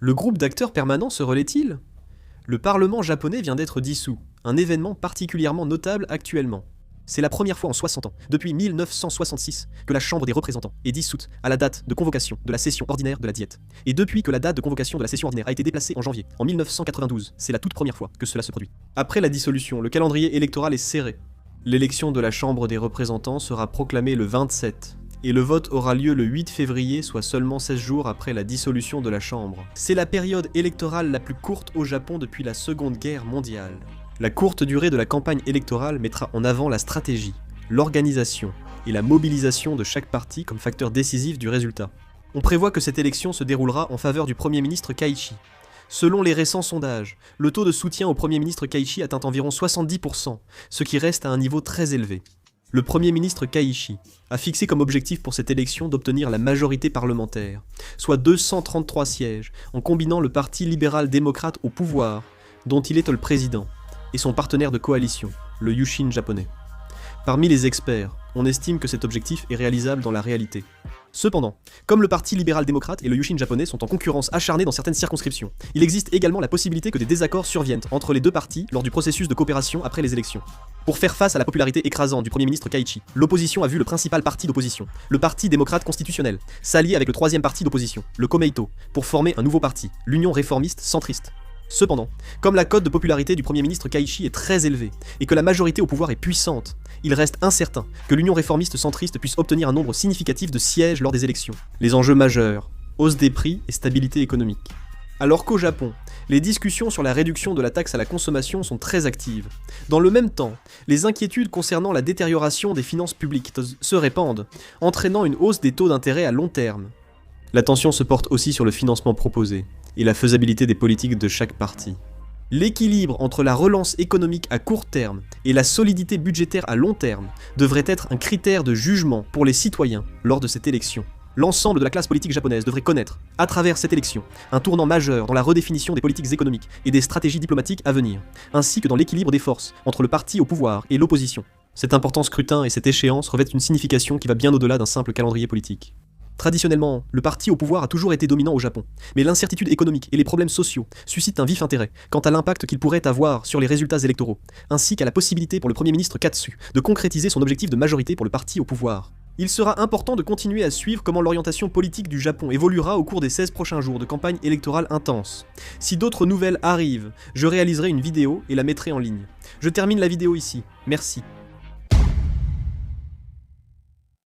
Le groupe d'acteurs permanents se relaie-t-il? Le Parlement japonais vient d'être dissous, un événement particulièrement notable actuellement. C'est la première fois en 60 ans, depuis 1966, que la Chambre des représentants est dissoute à la date de convocation de la session ordinaire de la Diète. Et depuis que la date de convocation de la session ordinaire a été déplacée en janvier, en 1992, c'est la toute première fois que cela se produit. Après la dissolution, le calendrier électoral est serré. L'élection de la Chambre des représentants sera proclamée le 27, et le vote aura lieu le 8 février, soit seulement 16 jours après la dissolution de la Chambre. C'est la période électorale la plus courte au Japon depuis la Seconde Guerre mondiale. La courte durée de la campagne électorale mettra en avant la stratégie, l'organisation et la mobilisation de chaque parti comme facteur décisif du résultat. On prévoit que cette élection se déroulera en faveur du Premier ministre Kaichi. Selon les récents sondages, le taux de soutien au Premier ministre Kaichi atteint environ 70%, ce qui reste à un niveau très élevé. Le Premier ministre Kaichi a fixé comme objectif pour cette élection d'obtenir la majorité parlementaire, soit 233 sièges, en combinant le Parti libéral-démocrate au pouvoir, dont il est le président, et son partenaire de coalition, le Yushin japonais. Parmi les experts, on estime que cet objectif est réalisable dans la réalité. Cependant, comme le Parti libéral-démocrate et le Yushin japonais sont en concurrence acharnée dans certaines circonscriptions, il existe également la possibilité que des désaccords surviennent entre les deux partis lors du processus de coopération après les élections. Pour faire face à la popularité écrasante du Premier ministre Kaichi, l'opposition a vu le principal parti d'opposition, le Parti démocrate constitutionnel, s'allier avec le troisième parti d'opposition, le Komeito, pour former un nouveau parti, l'Union réformiste centriste. Cependant, comme la cote de popularité du Premier ministre Kaichi est très élevée et que la majorité au pouvoir est puissante, il reste incertain que l'Union réformiste centriste puisse obtenir un nombre significatif de sièges lors des élections. Les enjeux majeurs, hausse des prix et stabilité économique. Alors qu'au Japon, les discussions sur la réduction de la taxe à la consommation sont très actives. Dans le même temps, les inquiétudes concernant la détérioration des finances publiques se répandent, entraînant une hausse des taux d'intérêt à long terme. L'attention se porte aussi sur le financement proposé et la faisabilité des politiques de chaque parti. L'équilibre entre la relance économique à court terme et la solidité budgétaire à long terme devrait être un critère de jugement pour les citoyens lors de cette élection. L'ensemble de la classe politique japonaise devrait connaître, à travers cette élection, un tournant majeur dans la redéfinition des politiques économiques et des stratégies diplomatiques à venir, ainsi que dans l'équilibre des forces entre le parti au pouvoir et l'opposition. Cet important scrutin et cette échéance revêtent une signification qui va bien au-delà d'un simple calendrier politique. Traditionnellement, le parti au pouvoir a toujours été dominant au Japon, mais l'incertitude économique et les problèmes sociaux suscitent un vif intérêt quant à l'impact qu'il pourrait avoir sur les résultats électoraux, ainsi qu'à la possibilité pour le Premier ministre Katsu de concrétiser son objectif de majorité pour le parti au pouvoir. Il sera important de continuer à suivre comment l'orientation politique du Japon évoluera au cours des 16 prochains jours de campagne électorale intense. Si d'autres nouvelles arrivent, je réaliserai une vidéo et la mettrai en ligne. Je termine la vidéo ici. Merci.